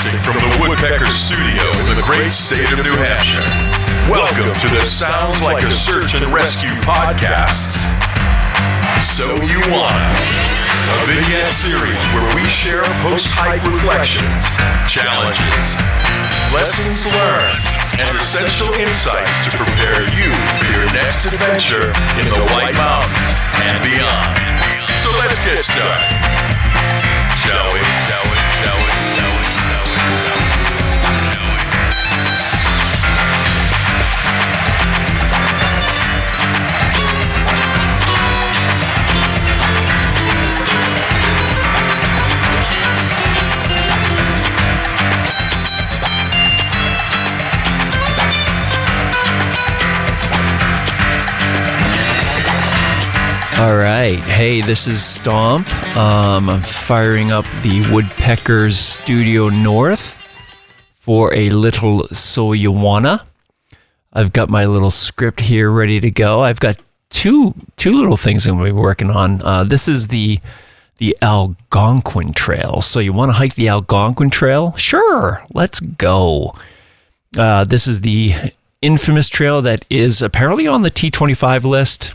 Broadcasting from the Woodpecker Studio in the great state of New Hampshire. Welcome to the Sounds Like a Search and Rescue podcasts. So You Wanna, a vignette series where we share post-hike reflections, challenges, lessons learned, and essential insights to prepare you for your next adventure in the White Mountains and beyond. So let's get started. Shall we? All right. Hey, this is Stomp. I'm firing up the Woodpeckers Studio North for a little So You Wanna. I've got my little script here ready to go. I've got two little things I'm going to be working on. This is the Algonquin Trail. So you want to hike the Algonquin Trail? Sure, let's go. This is the infamous trail that is apparently on the T25 list.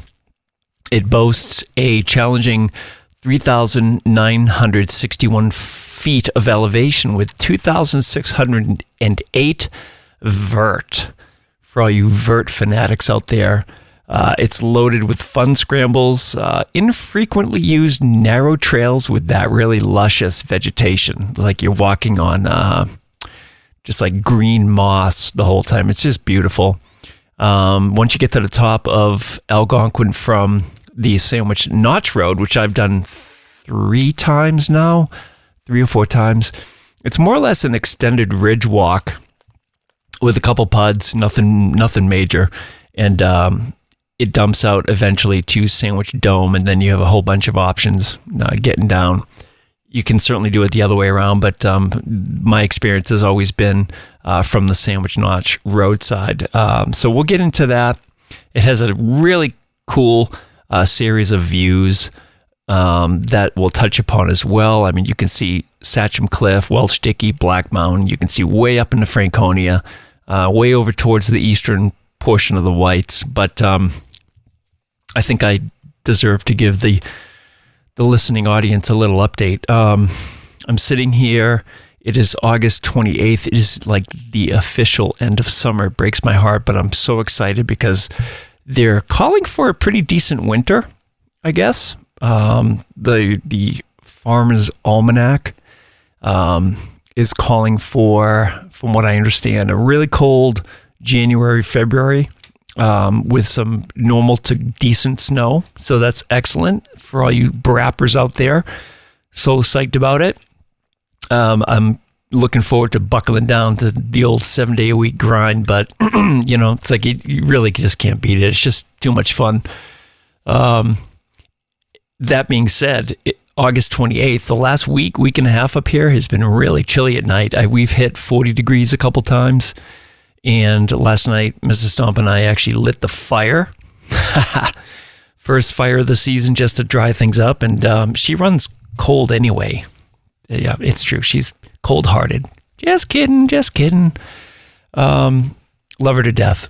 It boasts a challenging 3,961 feet of elevation with 2,608 vert. For all you vert fanatics out there, it's loaded with fun scrambles, infrequently used narrow trails with that really luscious vegetation, like you're walking on just like green moss the whole time. It's just beautiful. Once you get to the top of Algonquin from the Sandwich Notch Road, which I've done 3 or 4 times, it's more or less an extended ridge walk with a couple puds, nothing major, and it dumps out eventually to Sandwich Dome, and then you have a whole bunch of options getting down. You can certainly do it the other way around, but my experience has always been from the Sandwich Notch roadside. So we'll get into that. It has a really cool series of views that we'll touch upon as well. I mean, you can see Sachem Cliff, Welch Dickey, Black Mountain. You can see way up into Franconia, way over towards the eastern portion of the Whites. But I think I deserve to give the listening audience a little update. I'm sitting here. It is August 28th. It is like the official end of summer. It breaks my heart, but I'm so excited because they're calling for a pretty decent winter, I guess. The Farmer's Almanac is calling for, from what I understand, a really cold January, February, with some normal to decent snow. So that's excellent for all you brappers out there. So psyched about it. I'm looking forward to buckling down to the old 7-day-a-week grind, but it's like you really just can't beat it. It's just too much fun. That being said, August 28th, the last week and a half up here has been really chilly at night. We've hit 40 degrees a couple times, and last night, Mrs. Stomp and I actually lit the fire. First fire of the season just to dry things up, and she runs cold anyway. Yeah, it's true. She's cold-hearted. Just kidding. Love her to death.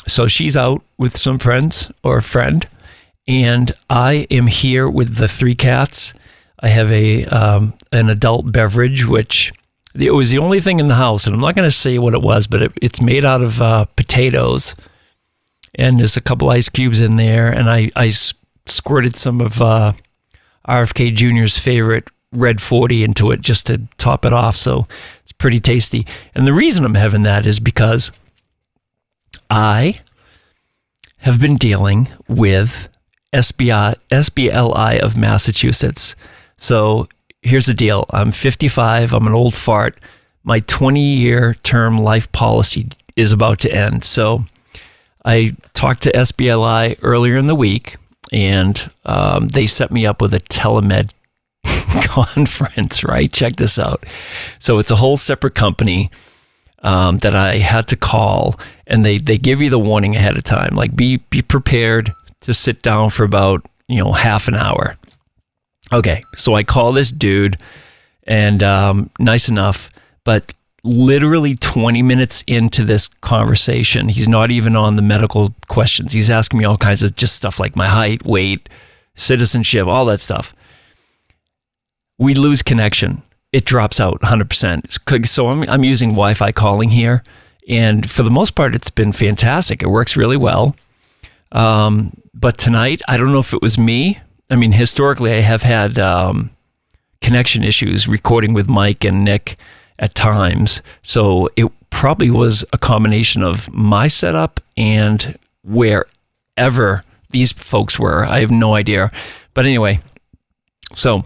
So she's out with some friends or a friend, and I am here with the 3 cats. I have an adult beverage, which it was the only thing in the house, and I'm not going to say what it was, but it's made out of potatoes, and there's a couple ice cubes in there, and I squirted some of RFK Jr.'s favorite Red 40 into it just to top it off, so it's pretty tasty. And the reason I'm having that is because I have been dealing with SBLI of Massachusetts. So here's the deal. I'm 55. I'm an old fart. My 20-year term life policy is about to end. So I talked to SBLI earlier in the week, and they set me up with a telemed conference, right? Check this out. So it's a whole separate company that I had to call, and they give you the warning ahead of time. Like, be prepared to sit down for about half an hour. Okay, so I call this dude, and nice enough, but literally 20 minutes into this conversation, he's not even on the medical questions. He's asking me all kinds of just stuff like my height, weight, citizenship, all that stuff. We lose connection. It drops out 100%. So I'm using Wi-Fi calling here, and for the most part, it's been fantastic. It works really well. But tonight, I don't know if it was me. I mean, historically, I have had connection issues recording with Mike and Nick at times. So it probably was a combination of my setup and wherever these folks were. I have no idea. But anyway, so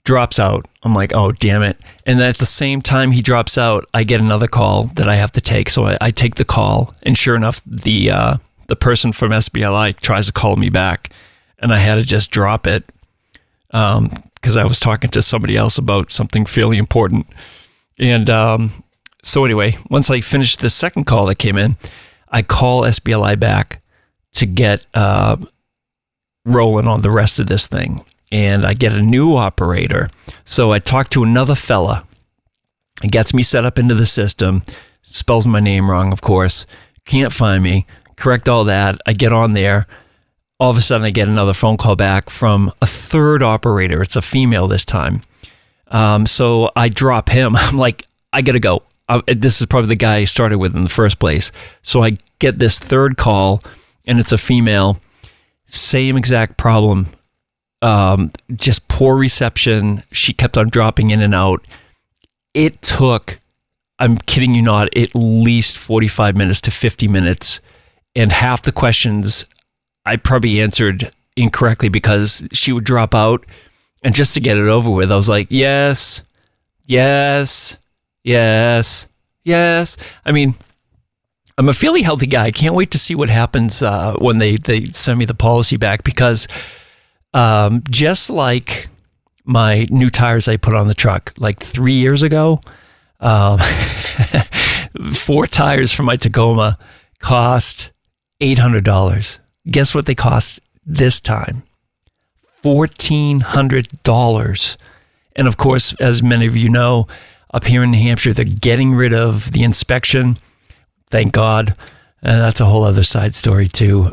drops out. I'm like, oh, damn it. And then at the same time he drops out, I get another call that I have to take. So I take the call, and sure enough, the person from SBLI tries to call me back, and I had to just drop it because I was talking to somebody else about something fairly important. And so anyway, once I finished the second call that came in, I call SBLI back to get rolling on the rest of this thing. And I get a new operator. So I talk to another fella. It gets me set up into the system. Spells my name wrong, of course. Can't find me. Correct all that. I get on there. All of a sudden, I get another phone call back from a third operator. It's a female this time. So I drop him. I'm like, I got to go. This is probably the guy I started with in the first place. So I get this third call, and it's a female. Same exact problem. Just poor reception. She kept on dropping in and out. It took, I'm kidding you not, at least 45 minutes to 50 minutes. And half the questions I probably answered incorrectly because she would drop out. And just to get it over with, I was like, yes, yes, yes, yes. I mean, I'm a fairly healthy guy. I can't wait to see what happens when they send me the policy back, because just like my new tires I put on the truck like 3 years ago, 4 tires for my Tacoma cost $800. Guess what they cost this time? $1,400. And of course, as many of you know, up here in New Hampshire, they're getting rid of the inspection. Thank God. And that's a whole other side story too.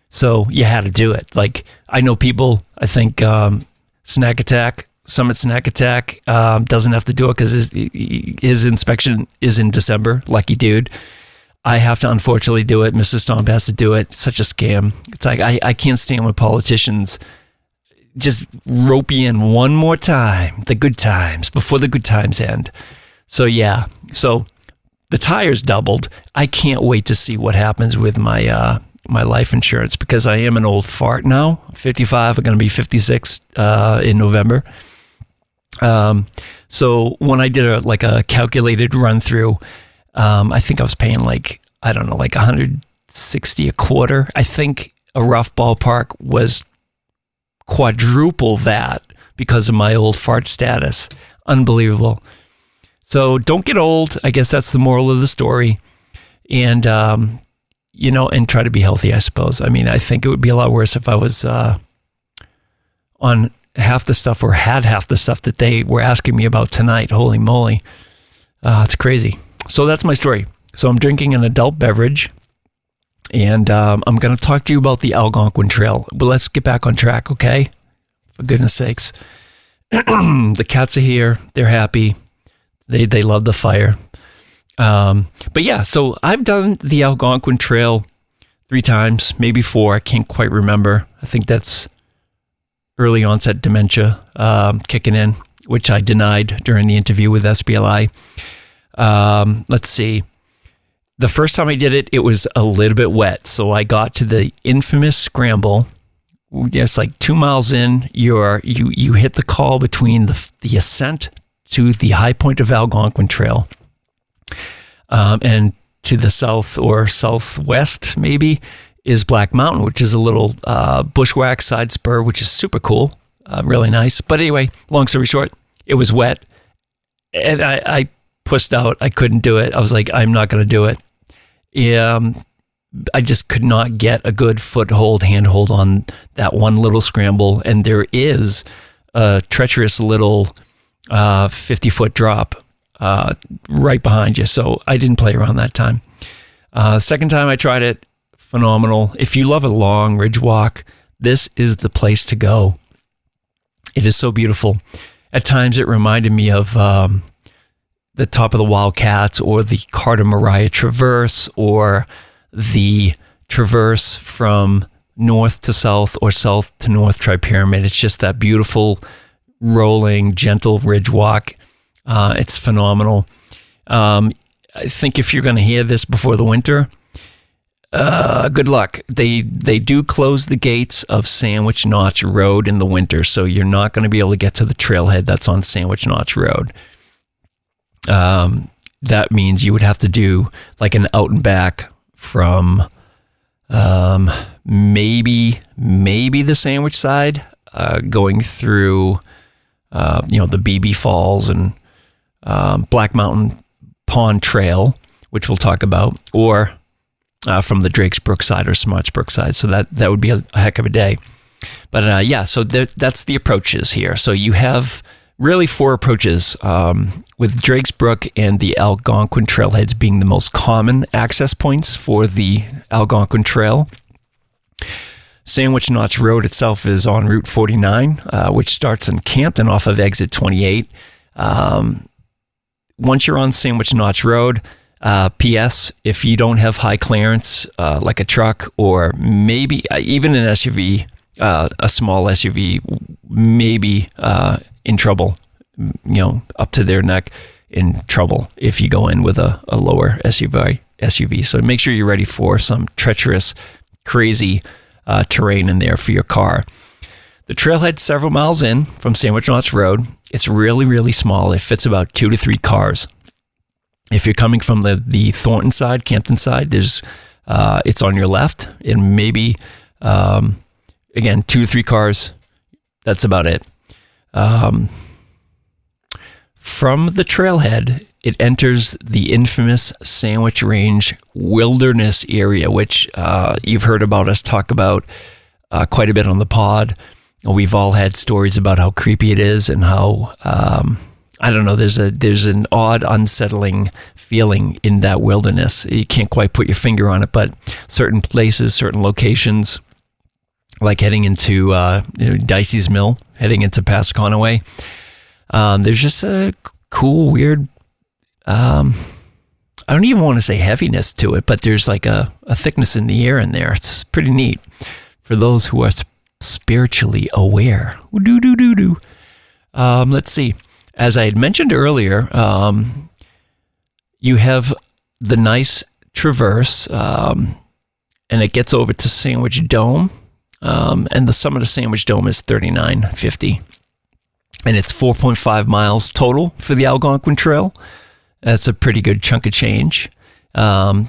So you had to do it. Like, I know people, I think Summit Snack Attack doesn't have to do it because his inspection is in December. Lucky dude. I have to unfortunately do it. Mrs. Stomp has to do it. It's such a scam. It's like, I can't stand when politicians just rope you in one more time, the good times, before the good times end. So yeah, so the tires doubled. I can't wait to see what happens with my my life insurance, because I am an old fart now. I'm 55. I'm going to be 56 in November. So when I did a calculated run through, I think I was paying like $160 a quarter. I think a rough ballpark was quadruple that because of my old fart status. Unbelievable. So don't get old. I guess that's the moral of the story. And, and try to be healthy, I suppose. I mean, I think it would be a lot worse if I was on half the stuff, or had half the stuff that they were asking me about tonight. Holy moly. It's crazy. So that's my story. So I'm drinking an adult beverage, and I'm going to talk to you about the Algonquin Trail. But let's get back on track, okay? For goodness sakes. The cats are here. They're happy. They love the fire. But yeah, so I've done the Algonquin Trail 3 times, maybe 4. I can't quite remember. I think that's early onset dementia kicking in, which I denied during the interview with SBLI. Let's see. The first time I did it, it was a little bit wet. So I got to the infamous scramble. It's like 2 miles in, you hit the call between the ascent to the high point of Algonquin Trail. And to the south or southwest, maybe, is Black Mountain, which is a little bushwhack side spur, which is super cool, really nice. But anyway, long story short, it was wet, and I pussed out. I couldn't do it. I was like, I'm not going to do it. I just could not get a good handhold on that one little scramble. And there is a treacherous little 50-foot drop right behind you. So I didn't play around that time. Second time I tried it, phenomenal. If you love a long ridge walk, this is the place to go. It is so beautiful. At times it reminded me of the top of the Wildcats or the Carter Mariah Traverse or the Traverse from north to south or south to north Tri-Pyramid. It's just that beautiful, rolling, gentle ridge walk. It's phenomenal. I think if you're going to hear this before the winter, good luck. They do close the gates of Sandwich Notch Road in the winter, so you're not going to be able to get to the trailhead that's on Sandwich Notch Road. That means you would have to do like an out and back from maybe the Sandwich side, going through the BB Falls and Black Mountain Pond Trail, which we'll talk about, or from the Drakes Brook side or Smarts Brook side. So that would be a heck of a day. But so that's the approaches here. So you have really 4 approaches, with Drakes Brook and the Algonquin trailheads being the most common access points for the Algonquin Trail. Sandwich Notch Road itself is on Route 49, which starts in Campton off of exit 28. Once you're on Sandwich Notch Road, P.S., if you don't have high clearance, like a truck or maybe even an SUV, a small SUV, maybe in trouble, up to their neck in trouble if you go in with a lower SUV. So make sure you're ready for some treacherous, crazy terrain in there for your car. The trailhead's several miles in from Sandwich Notch Road. It's really, really small. It fits about 2 to 3 cars. If you're coming from the Thornton side, Campton side, there's it's on your left, and maybe again 2 to 3 cars. That's about it. From the trailhead, it enters the infamous Sandwich Range Wilderness area, which you've heard about us talk about quite a bit on the pod. We've all had stories about how creepy it is and how I don't know. There's an odd, unsettling feeling in that wilderness. You can't quite put your finger on it, but certain places, certain locations, like heading into Dicey's Mill, heading into Passaconaway, there's just a cool, weird. I don't even want to say heaviness to it, but there's like a thickness in the air in there. It's pretty neat for those who are spiritually aware. Let's see. As I had mentioned earlier, you have the nice traverse, and it gets over to Sandwich Dome, and the summit of Sandwich Dome is 3950, and it's 4.5 miles total for the Algonquin Trail. That's a pretty good chunk of change. No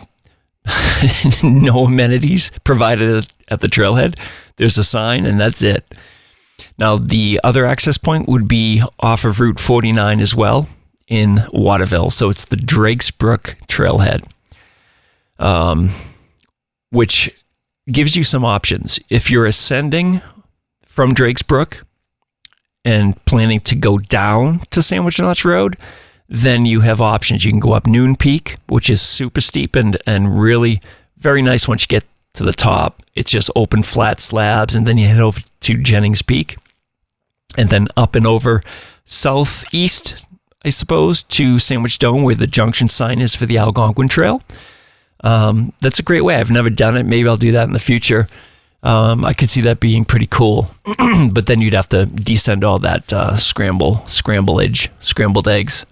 amenities provided at the trailhead. There's a sign, and that's it. Now, the other access point would be off of Route 49 as well in Waterville. So it's the Drakes Brook Trailhead, which gives you some options. If you're ascending from Drakes Brook and planning to go down to Sandwich Notch Road, then you have options. You can go up Noon Peak, which is super steep and really very nice once you get to the top. It's just open flat slabs, and then you head over to Jennings Peak, and then up and over southeast, I suppose, to Sandwich Dome, where the junction sign is for the Algonquin Trail. That's a great way. I've never done it. Maybe I'll do that in the future. I could see that being pretty cool, but then you'd have to descend all that scrambled eggs.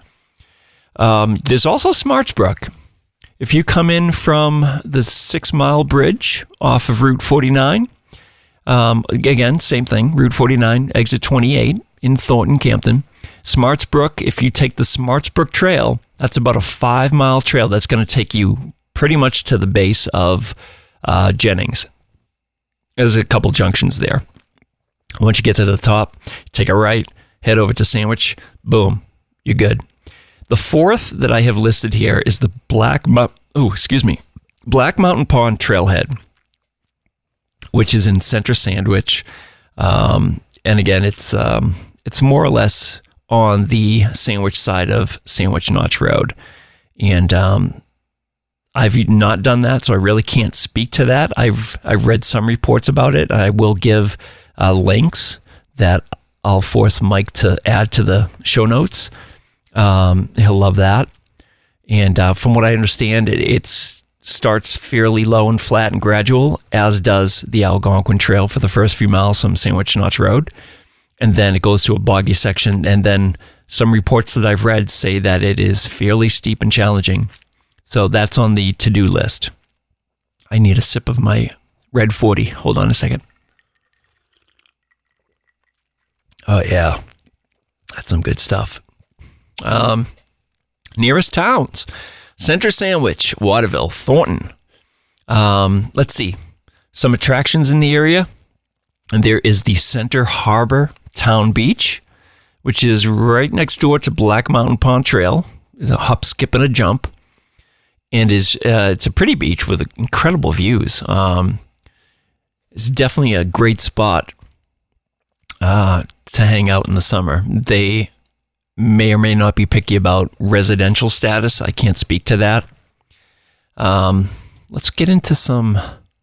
There's also Smarts Brook. If you come in from the 6 Mile Bridge off of Route 49, again, same thing, Route 49, exit 28 in Thornton, Campton. Smarts Brook, if you take the Smarts Brook Trail, that's about a 5-mile trail that's going to take you pretty much to the base of Jennings. There's a couple junctions there. Once you get to the top, take a right, head over to Sandwich, boom, you're good. The fourth that I have listed here is the Black Mountain Pond Trailhead, which is in Center Sandwich. And again, it's more or less on the Sandwich side of Sandwich Notch Road. And I've not done that, so I really can't speak to that. I've read some reports about it. I will give links that I'll force Mike to add to the show notes. He'll love that. And from what I understand, it starts fairly low and flat and gradual, as does the Algonquin Trail for the first few miles from Sandwich Notch Road. And then it goes to a boggy section. And then some reports that I've read say that it is fairly steep and challenging. So that's on the to-do list. I need a sip of my Red 40. Hold on a second. Oh, yeah. That's some good stuff. Nearest towns: Center Sandwich, Waterville, Thornton. Let's see. Some attractions in the area. And there is the Center Harbor Town Beach, which is right next door to Black Mountain Pond Trail. It's a hop, skip, and a jump. And it's a pretty beach with incredible views. It's definitely a great spot to hang out in the summer. They may or may not be picky about residential status. I can't speak to that. Let's get into some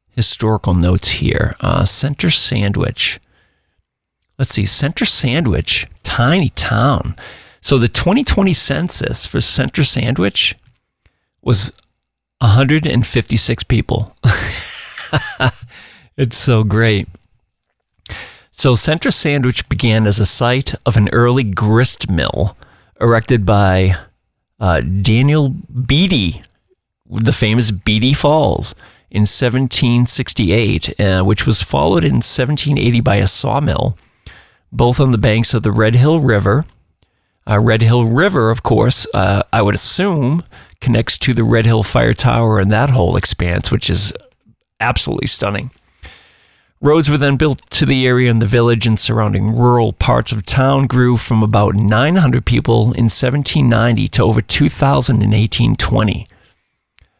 historical notes here. Center Sandwich. Let's see. Center Sandwich, tiny town. So the 2020 census for Center Sandwich was 156 people. It's so great. So Center Sandwich began as a site of an early grist mill erected by Daniel Beatty, the famous Beatty Falls, in 1768, which was followed in 1780 by a sawmill, both on the banks of the Red Hill River. Red Hill River, of course, I would assume, connects to the Red Hill Fire Tower and that whole expanse, which is absolutely stunning. Roads were then built to the area, and the village and surrounding rural parts of town grew from about 900 people in 1790 to over 2,000 in 1820.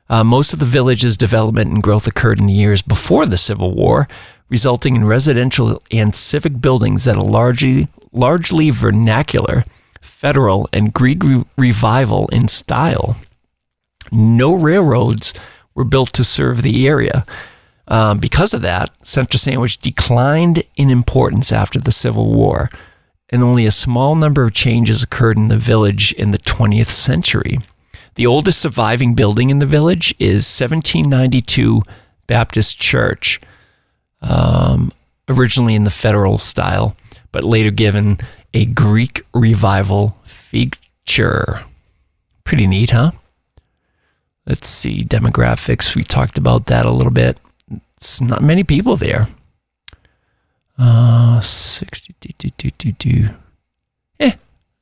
Most of the village's development and growth occurred in the years before the Civil War, resulting in residential and civic buildings that are largely vernacular, Federal, and Greek Revival in style. No railroads were built to serve the area. Because of that, Center Sandwich declined in importance after the Civil War, and only a small number of changes occurred in the village in the 20th century. The oldest surviving building in the village is 1792 Baptist Church, originally in the Federal style, but later given a Greek Revival feature. Pretty neat, huh? Let's see, demographics. We talked about that a little bit. It's not many people there. 60.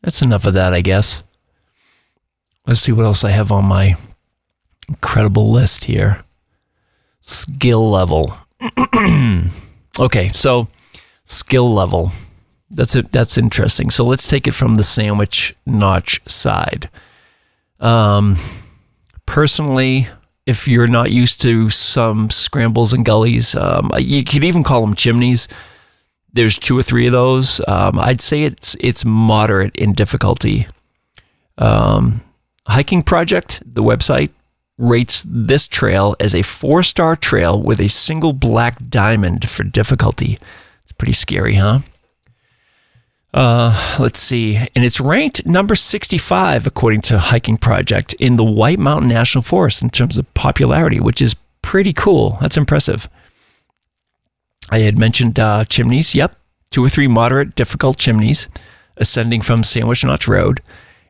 That's enough of that, I guess. Let's see what else I have on my incredible list here. Skill level. Okay, so skill level. That's it. That's interesting. So let's take it from the Sandwich Notch side. Personally, if you're not used to some scrambles and gullies, you could even call them chimneys. There's 2 or 3 of those. I'd say it's moderate in difficulty. Hiking Project, the website, rates this trail as a 4-star trail with a single black diamond for difficulty. It's pretty scary, huh? Let's see. And it's ranked number 65, according to Hiking Project, in the White Mountain National Forest in terms of popularity, which is pretty cool. That's impressive. I had mentioned chimneys. Yep. 2 or 3 moderate, difficult chimneys ascending from Sandwich Notch Road.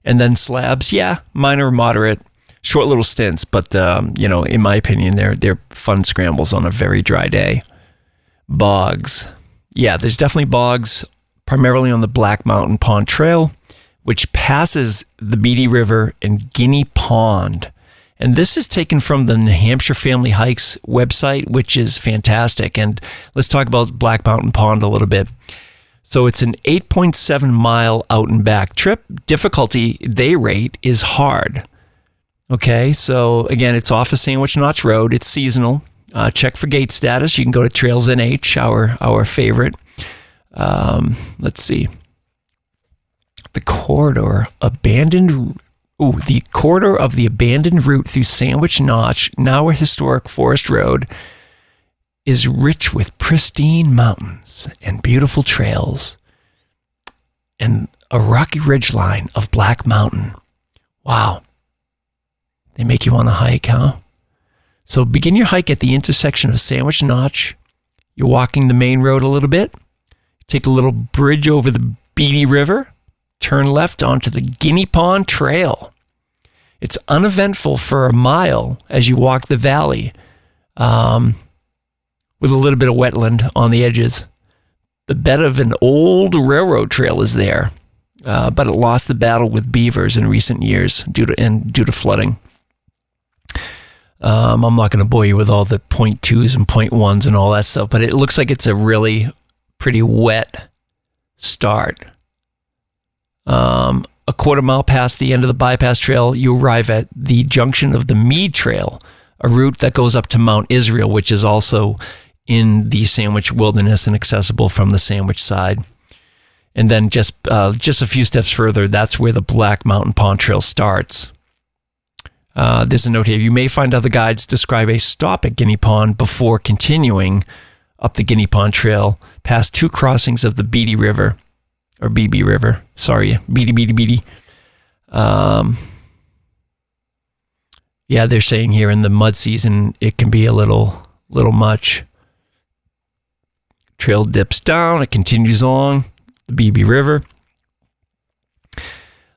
And then slabs. Yeah, minor, moderate, short little stints. But, in my opinion, they're fun scrambles on a very dry day. Bogs. Yeah, there's definitely bogs, primarily on the Black Mountain Pond Trail, which passes the Beatty River and Guinea Pond. And this is taken from the New Hampshire Family Hikes website, which is fantastic. And let's talk about Black Mountain Pond a little bit. So it's an 8.7 mile out and back trip. Difficulty they rate is hard. Okay, so again, it's off of Sandwich Notch Road. It's seasonal. Check for gate status. You can go to Trails NH, our favorite. Let's see. the corridor of the abandoned route through Sandwich Notch, now a historic forest road, is rich with pristine mountains and beautiful trails and a rocky ridgeline of Black Mountain. Wow. They make you want to hike, huh? So begin your hike at the intersection of Sandwich Notch. You're walking the main road a little bit. Take a little bridge over the Beatty River. Turn left onto the Guinea Pond Trail. It's uneventful for a mile as you walk the valley, with a little bit of wetland on the edges. The bed of an old railroad trail is there, but it lost the battle with beavers in recent years due to flooding. I'm not going to bore you with all the 0.2s and 0.1s and all that stuff, but it looks like it's a really pretty wet start. A quarter mile past the end of the bypass trail, you arrive at the junction of the Mead Trail, a route that goes up to Mount Israel, which is also in the Sandwich Wilderness and accessible from the Sandwich side. And then just a few steps further, that's where the Black Mountain Pond Trail starts. There's a note here. You may find other guides describe a stop at Guinea Pond before continuing up the Guinea Pond Trail past two crossings of the Beatty River. Or BB River. Sorry, Beatty. Yeah, they're saying here in the mud season, it can be a little much. Trail dips down. It continues on the BB River.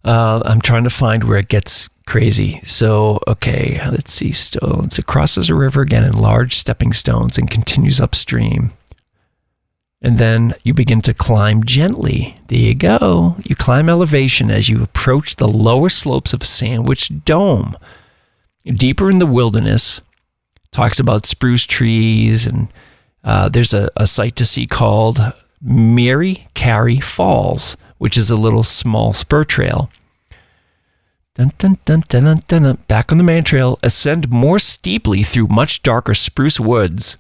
I'm trying to find where it gets crazy. So, okay, let's see. Stones. It crosses a river again in large stepping stones and continues upstream. And then you begin to climb gently. There you go. You climb elevation as you approach the lower slopes of Sandwich Dome. Deeper in the wilderness, talks about spruce trees, and there's a sight to see called Mary Carey Falls, which is a little small spur trail. Dun, dun, dun, dun, dun, dun, dun. Back on the main trail, ascend more steeply through much darker spruce woods.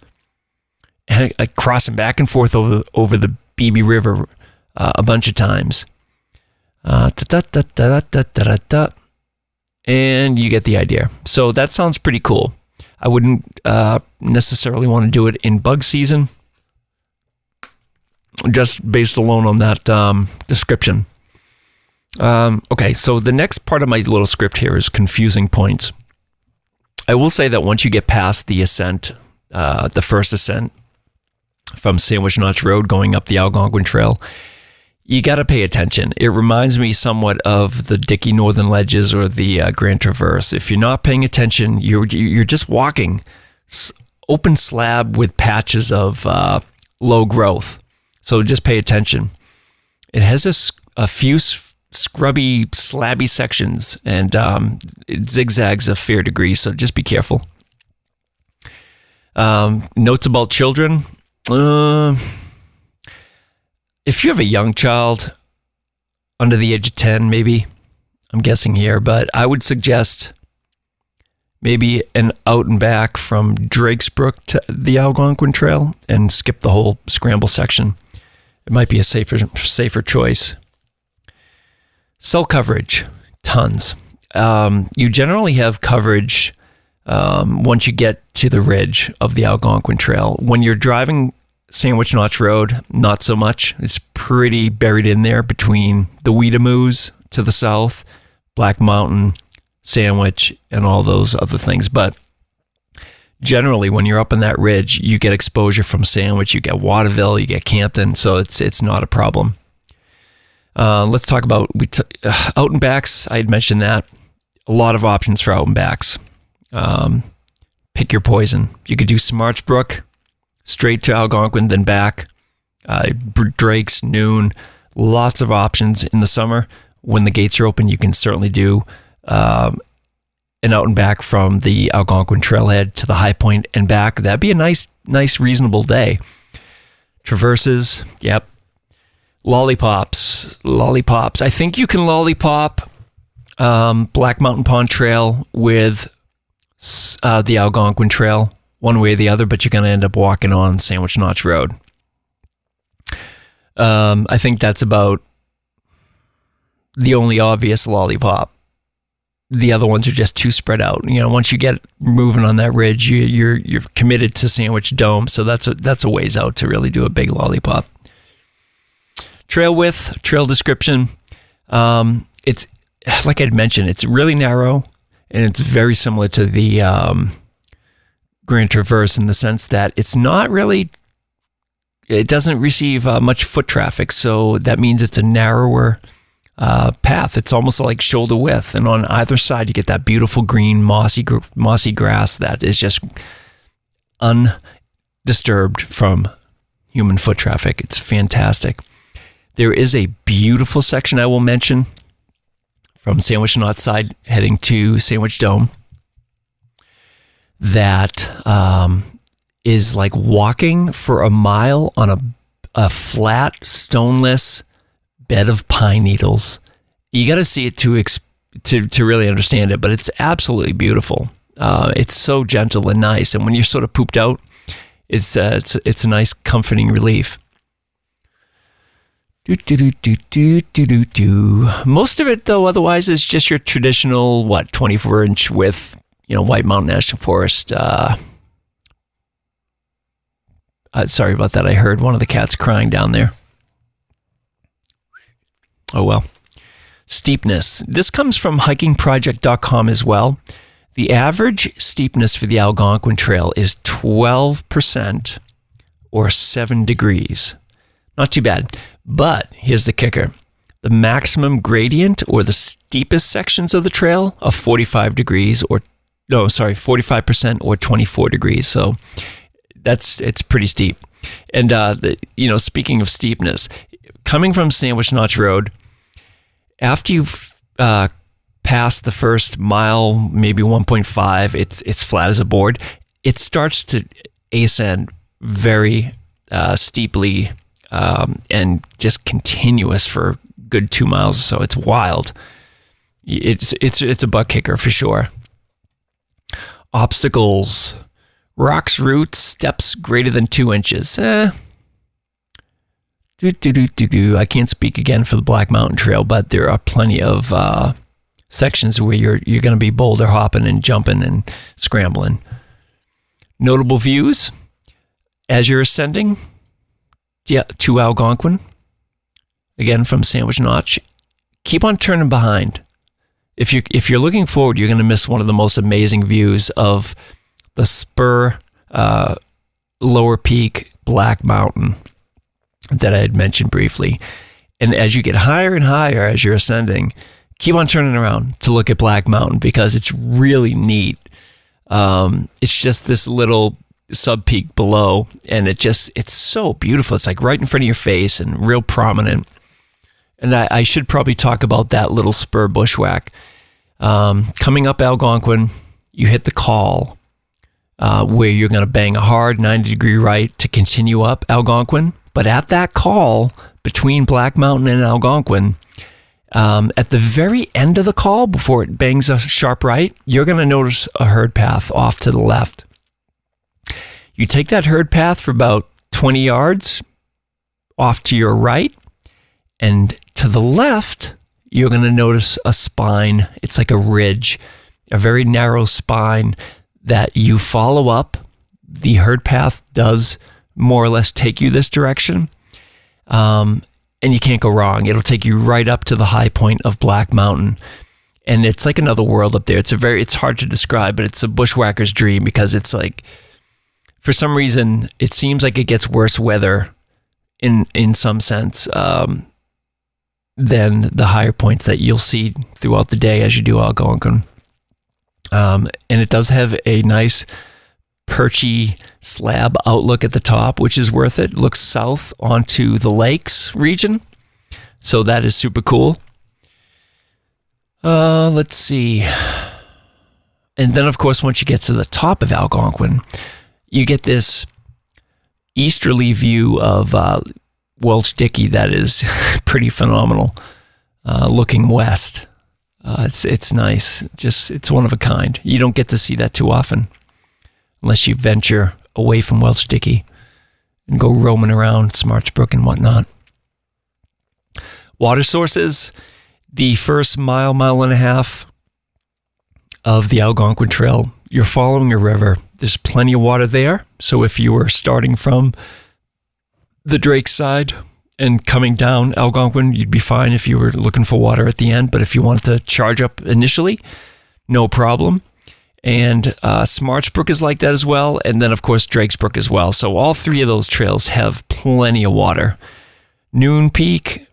And crossing back and forth over the BB River a bunch of times. And you get the idea. So that sounds pretty cool. I wouldn't necessarily want to do it in bug season, just based alone on that description. Okay, so the next part of my little script here is confusing points. I will say that once you get past the ascent, the first ascent, from Sandwich Notch Road going up the Algonquin Trail, you got to pay attention. It reminds me somewhat of the Dickey Northern Ledges or the Grand Traverse. If you're not paying attention, you're just walking open slab with patches of low growth. So just pay attention. It has a few scrubby, slabby sections, and it zigzags a fair degree, so just be careful. Notes about children. If you have a young child under the age of 10, maybe, I'm guessing here, but I would suggest maybe an out and back from Drakesbrook to the Algonquin Trail and skip the whole scramble section. It might be a safer choice. Cell coverage, tons. You generally have coverage once you get to the ridge of the Algonquin Trail. When you're driving Sandwich Notch Road, not so much. It's pretty buried in there between the Weetamoos to the south, Black Mountain, Sandwich, and all those other things. But generally, when you're up on that ridge, you get exposure from Sandwich, you get Waterville, you get Campton, so it's not a problem. Let's talk about out and backs. I had mentioned that. A lot of options for out and backs. Pick your poison. You could do Smartsbrook, straight to Algonquin, then back. Drake's, Noon, lots of options in the summer. When the gates are open, you can certainly do an out and back from the Algonquin Trailhead to the High Point and back. That'd be a nice, reasonable day. Traverses, yep. Lollipops. I think you can lollipop Black Mountain Pond Trail with the Algonquin Trail, one way or the other, but you're going to end up walking on Sandwich Notch Road. I think that's about the only obvious lollipop. The other ones are just too spread out. Once you get moving on that ridge, you're committed to Sandwich Dome. So that's a ways out to really do a big lollipop. Trail width, trail description. It's like I'd mentioned, it's really narrow, and it's very similar to the Grand Traverse in the sense that it doesn't receive much foot traffic. So that means it's a narrower path. It's almost like shoulder width, and on either side you get that beautiful green mossy grass that is just undisturbed from human foot traffic. It's fantastic. There is a beautiful section I will mention from Sandwich Knot side heading to Sandwich Dome that is like walking for a mile on a flat, stoneless bed of pine needles. You got to see it to really understand it, but it's absolutely beautiful. It's so gentle and nice, and when you're sort of pooped out, it's a nice, comforting relief. Most of it, though, otherwise is just your traditional 24-inch width, White Mountain National Forest. Sorry about that. I heard one of the cats crying down there. Oh, well. Steepness. This comes from hikingproject.com as well. The average steepness for the Algonquin Trail is 12% or 7 degrees. Not too bad. But here's the kicker. The maximum gradient or the steepest sections of the trail are 45% or 24 degrees. So it's pretty steep. And, speaking of steepness, coming from Sandwich Notch Road, after you've passed the first mile, maybe 1.5, it's flat as a board. It starts to ascend very steeply and just continuous for a good 2 miles. So it's wild. It's a butt kicker for sure. Obstacles. Rocks, roots, steps greater than 2 inches. I can't speak again for the Black Mountain Trail, but there are plenty of sections where you're going to be boulder hopping and jumping and scrambling. Notable views as you're ascending to Algonquin, again from Sandwich Notch. Keep on turning behind. If you're looking forward, you're going to miss one of the most amazing views of the spur, lower peak, Black Mountain that I had mentioned briefly. And as you get higher and higher as you're ascending, keep on turning around to look at Black Mountain because it's really neat. It's just this little sub-peak below, and it's so beautiful. It's like right in front of your face and real prominent. And I should probably talk about that little spur bushwhack. Coming up Algonquin, you hit the call where you're going to bang a hard 90-degree right to continue up Algonquin. But at that call between Black Mountain and Algonquin, at the very end of the call, before it bangs a sharp right, you're going to notice a herd path off to the left. You take that herd path for about 20 yards off to your right, and to the left, you're going to notice a spine. It's like a ridge, a very narrow spine that you follow up. The herd path does more or less take you this direction, and you can't go wrong. It'll take you right up to the high point of Black Mountain, and it's like another world up there. It's hard to describe, but it's a bushwhacker's dream because it's like, for some reason, it seems like it gets worse weather in some sense than the higher points that you'll see throughout the day as you do Algonquin. And it does have a nice perchy slab outlook at the top, which is worth it. It looks south onto the lakes region. So that is super cool. Let's see. And then, of course, once you get to the top of Algonquin, you get this easterly view of Welch Dickey that is pretty phenomenal, looking west. It's nice. It's one of a kind. You don't get to see that too often unless you venture away from Welch Dickey and go roaming around Smarts Brook and whatnot. Water sources. The first mile and a half of the Algonquin Trail, you're following a river. There's plenty of water there. So if you were starting from the Drake side and coming down Algonquin, you'd be fine if you were looking for water at the end. But if you wanted to charge up initially, no problem. And Smarts Brook is like that as well. And then, of course, Drake's Brook as well. So all three of those trails have plenty of water. Noon Peak,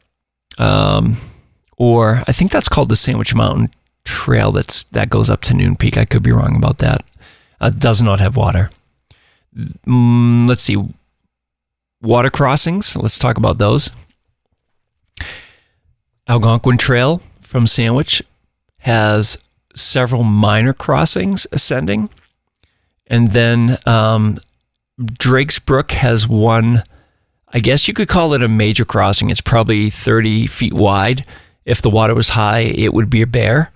or I think that's called the Sandwich Mountain Trail that goes up to Noon Peak. I could be wrong about that. Does not have water. Let's see. Water crossings. Let's talk about those. Algonquin Trail from Sandwich has several minor crossings ascending. And then Drake's Brook has one, I guess you could call it a major crossing. It's probably 30 feet wide. If the water was high, it would be a bear.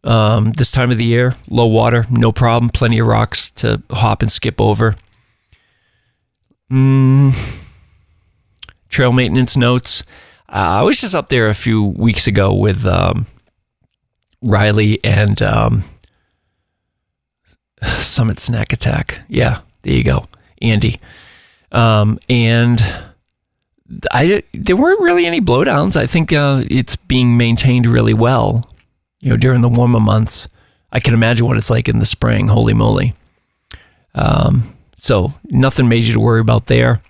This time of the year, low water, no problem. Plenty of rocks to hop and skip over. Trail maintenance notes. I was just up there a few weeks ago with Riley and Summit Snack Attack. Yeah, there you go. Andy. And there weren't really any blowdowns. I think it's being maintained really well, during the warmer months. I can imagine what it's like in the spring. Holy moly. So nothing major to worry about there.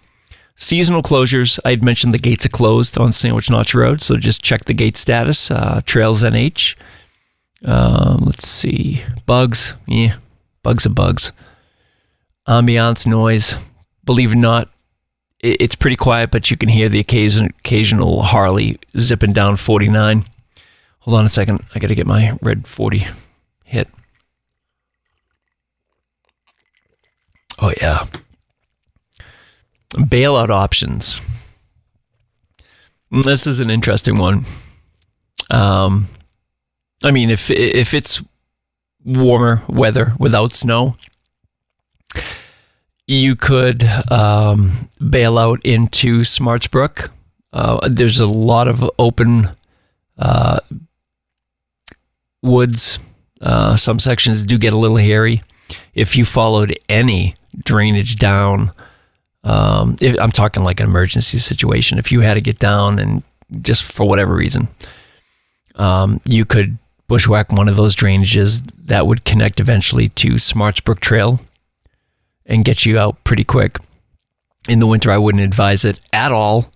Seasonal closures. I had mentioned the gates are closed on Sandwich Notch Road, so just check the gate status. Trails NH. Let's see. Bugs. Yeah, bugs are bugs. Ambiance, noise. Believe it or not, it's pretty quiet, but you can hear the occasional Harley zipping down 49. Hold on a second. I got to get my red 40 hit. Oh, yeah. Bailout options. This is an interesting one. I mean, if it's warmer weather without snow, you could bail out into Smarts Brook. There's a lot of open woods. Some sections do get a little hairy. If you followed any drainage down, I'm talking like an emergency situation. If you had to get down and just for whatever reason, you could bushwhack one of those drainages that would connect eventually to Smarts Brook Trail and get you out pretty quick. In the winter, I wouldn't advise it at all.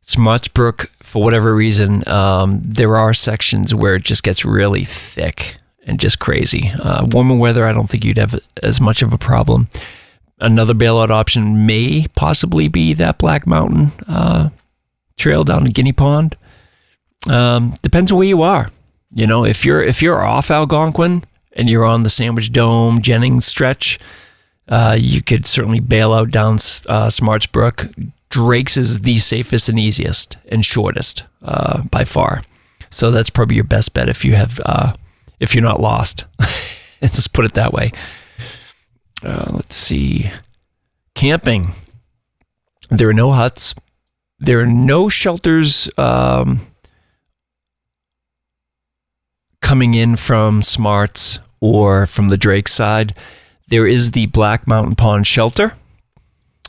Smarts Brook, for whatever reason, there are sections where it just gets really thick and just crazy. Warmer weather, I don't think you'd have as much of a problem. Another bailout option may possibly be that Black Mountain Trail down to Guinea Pond. Depends on where you are. If you're off Algonquin and you're on the Sandwich Dome Jennings stretch, you could certainly bail out down Smarts Brook. Drake's is the safest and easiest and shortest by far. So that's probably your best bet if you're not lost. Let's put it that way. Let's see. Camping. There are no huts. There are no shelters coming in from Smarts or from the Drake side. There is the Black Mountain Pond Shelter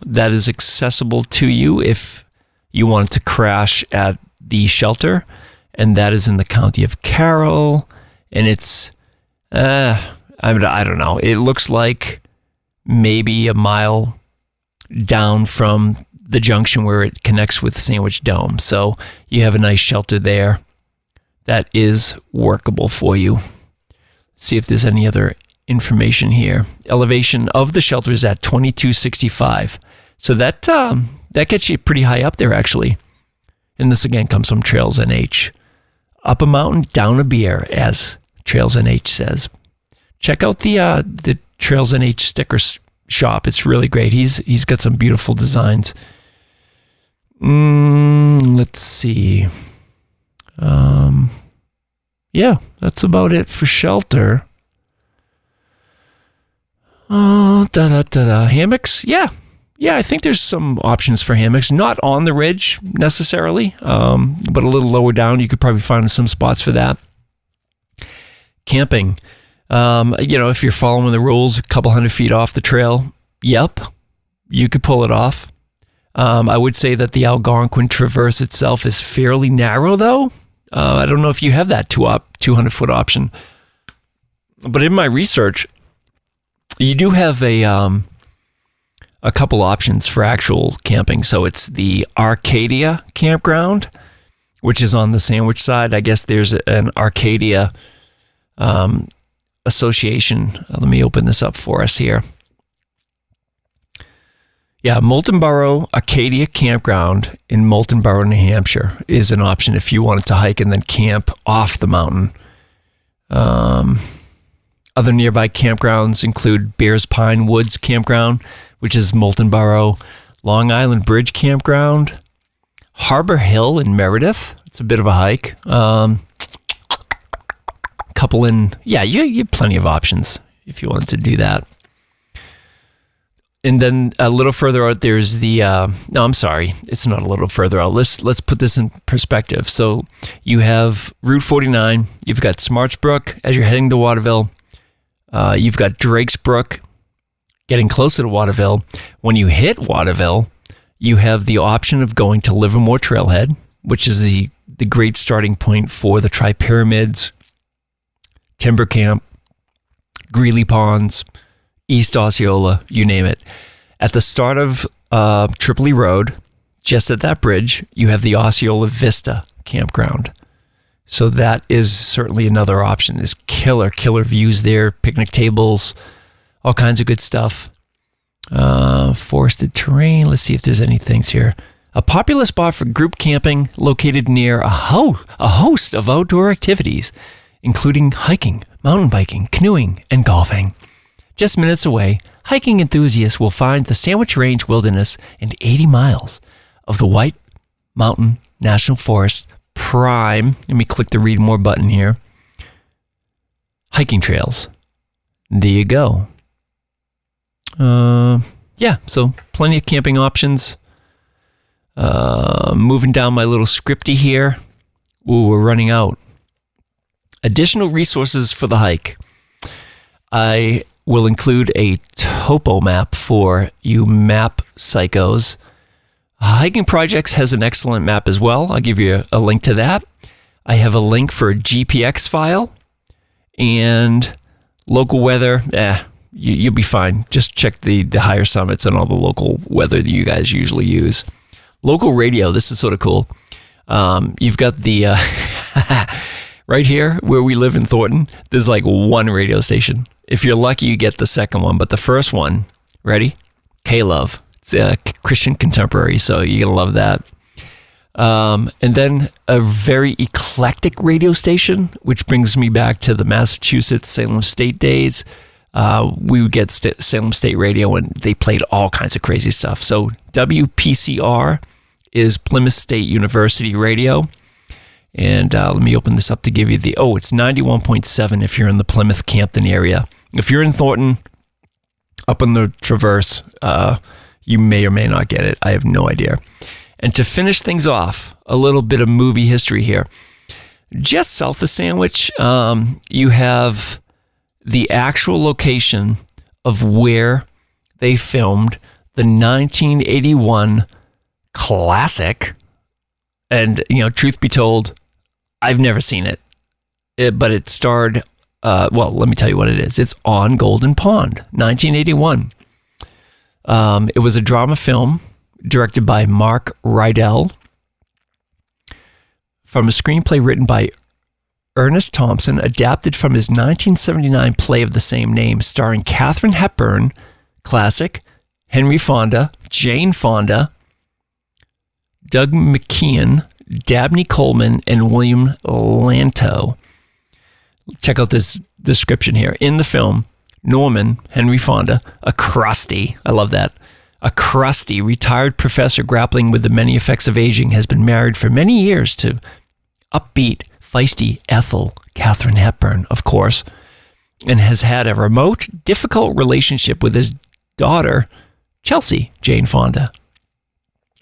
that is accessible to you if you wanted to crash at the shelter, and that is in the county of Carroll, and it's I don't know. It looks like maybe a mile down from the junction where it connects with Sandwich Dome. So you have a nice shelter there that is workable for you. Let's see if there's any other information here. Elevation of the shelter is at 2265. So that gets you pretty high up there, actually. And this again comes from Trails NH. Up a mountain, down a beer, as Trails NH says. Check out the Trails NH sticker shop. It's really great. He's got some beautiful designs. Let's see. Yeah, that's about it for shelter. Hammocks? Yeah, yeah, I think there's some options for hammocks. Not on the ridge necessarily, but a little lower down. You could probably find some spots for that. Camping. If you're following the rules, a couple 100 feet off the trail, yep, you could pull it off. I would say that the Algonquin Traverse itself is fairly narrow, though. I don't know if you have that 200-foot option. But in my research, you do have a couple options for actual camping. So it's the Arcadia campground, which is on the Sandwich side. I guess there's an Arcadia association. Let me open this up for us here. Yeah, Moultonborough Arcadia Campground in Moultonborough, New Hampshire is an option if you wanted to hike and then camp off the mountain. Other nearby campgrounds include Bears Pine Woods Campground, which is Moultonborough, Long Island Bridge Campground, Harbor Hill in Meredith. It's a bit of a hike. You have plenty of options if you wanted to do that. And then a little further out, there's the, no, I'm sorry, it's not a little further out. Let's put this in perspective. So you have Route 49, you've got Smarts Brook as you're heading to Waterville. You've got Drake's Brook getting closer to Waterville. When you hit Waterville, you have the option of going to Livermore Trailhead, which is the great starting point for the Tri-Pyramids, Timber Camp, Greeley Ponds, East Osceola, you name it. At the start of Tripoli Road, just at that bridge, you have the Osceola Vista Campground. So that is certainly another option. There's killer views there, picnic tables, all kinds of good stuff. Forested terrain. Let's see if there's any things here. A popular spot for group camping located near a host of outdoor activities, including hiking, mountain biking, canoeing, and golfing. Just minutes away, hiking enthusiasts will find the Sandwich Range Wilderness and 80 miles of the White Mountain National Forest prime. Let me click the read more button here. Hiking trails. There you go. So plenty of camping options. Moving down my little scripty here. Ooh, we're running out. Additional resources for the hike. I will include a topo map for you map psychos. Hiking Projects has an excellent map as well. I'll give you a link to that. I have a link for a GPX file and local weather. You'll be fine. Just check the higher summits and all the local weather that you guys usually use. Local radio. This is sort of cool. You've got the right here where we live in Thornton. There's like one radio station. If you're lucky, you get the second one, but the first one, ready? K-Love. It's a Christian contemporary, so you're going to love that. And then a very eclectic radio station, which brings me back to the Massachusetts Salem State days. We would get Salem State Radio, and they played all kinds of crazy stuff. So WPCR is Plymouth State University Radio. And let me open this up to give you it's 91.7 if you're in the Plymouth Campton area. If you're in Thornton, up on the Traverse, you may or may not get it. I have no idea. And to finish things off, a little bit of movie history here. Just south of Sandwich, you have the actual location of where they filmed the 1981 classic. And, truth be told, I've never seen it, but it starred, let me tell you what it is. It's On Golden Pond, 1981. It was a drama film directed by Mark Rydell from a screenplay written by Ernest Thompson, adapted from his 1979 play of the same name, starring Katharine Hepburn, classic, Henry Fonda, Jane Fonda, Doug McKeon, Dabney Coleman, and William Lanto. Check out this description here. In the film, Norman, Henry Fonda, a crusty, I love that, a crusty retired professor grappling with the many effects of aging, has been married for many years to upbeat, feisty Ethel, Katharine Hepburn, of course, and has had a remote, difficult relationship with his daughter, Chelsea Jane Fonda.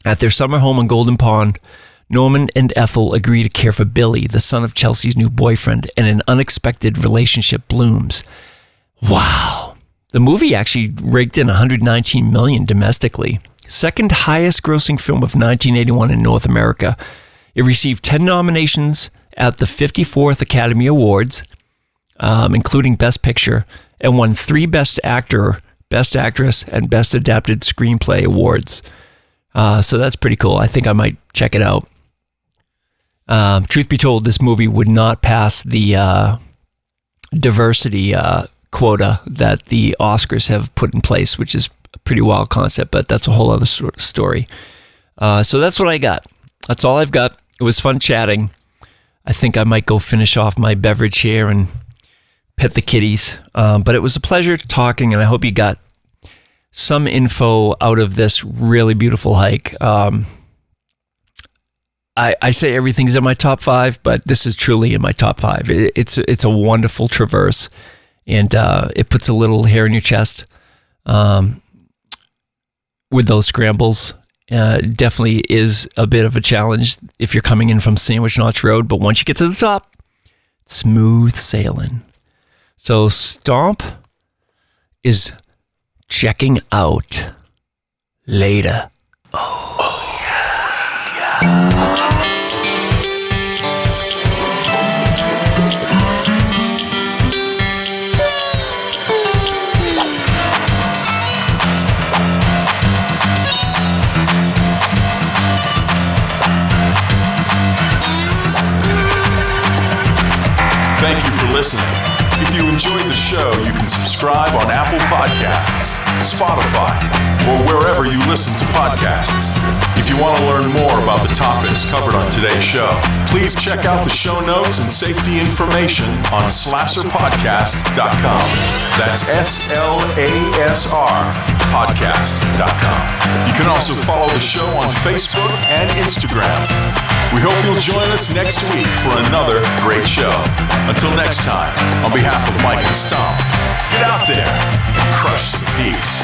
At their summer home on Golden Pond, Norman and Ethel agree to care for Billy, the son of Chelsea's new boyfriend, and an unexpected relationship blooms. Wow. The movie actually raked in $119 million domestically. Second highest grossing film of 1981 in North America. It received 10 nominations at the 54th Academy Awards, including Best Picture, and won 3 Best Actor, Best Actress, and Best Adapted Screenplay awards. So that's pretty cool. I think I might check it out. Truth be told, this movie would not pass the diversity quota that the Oscars have put in place, which is a pretty wild concept, but that's a whole other story. So that's what I got. That's all I've got. It was fun chatting. I think I might go finish off my beverage here and pet the kitties. But it was a pleasure talking, and I hope you got some info out of this really beautiful hike. I say everything's in my top 5, but this is truly in my top 5. It's a wonderful traverse, and it puts a little hair in your chest with those scrambles. Definitely is a bit of a challenge if you're coming in from Sandwich Notch Road, but once you get to the top, smooth sailing. So Stomp is checking out. Later. Oh yeah. Thank you for listening. If you enjoyed the show, you can subscribe on Apple Podcasts, Spotify, or wherever you listen to podcasts. If you want to learn more about the topics covered on today's show, please check out the show notes and safety information on slasserpodcast.com. That's SLASR podcast.com. You can also follow the show on Facebook and Instagram. We hope you'll join us next week for another great show. Until next time, on behalf of Mike and Stomp, get out there and crush some peaks.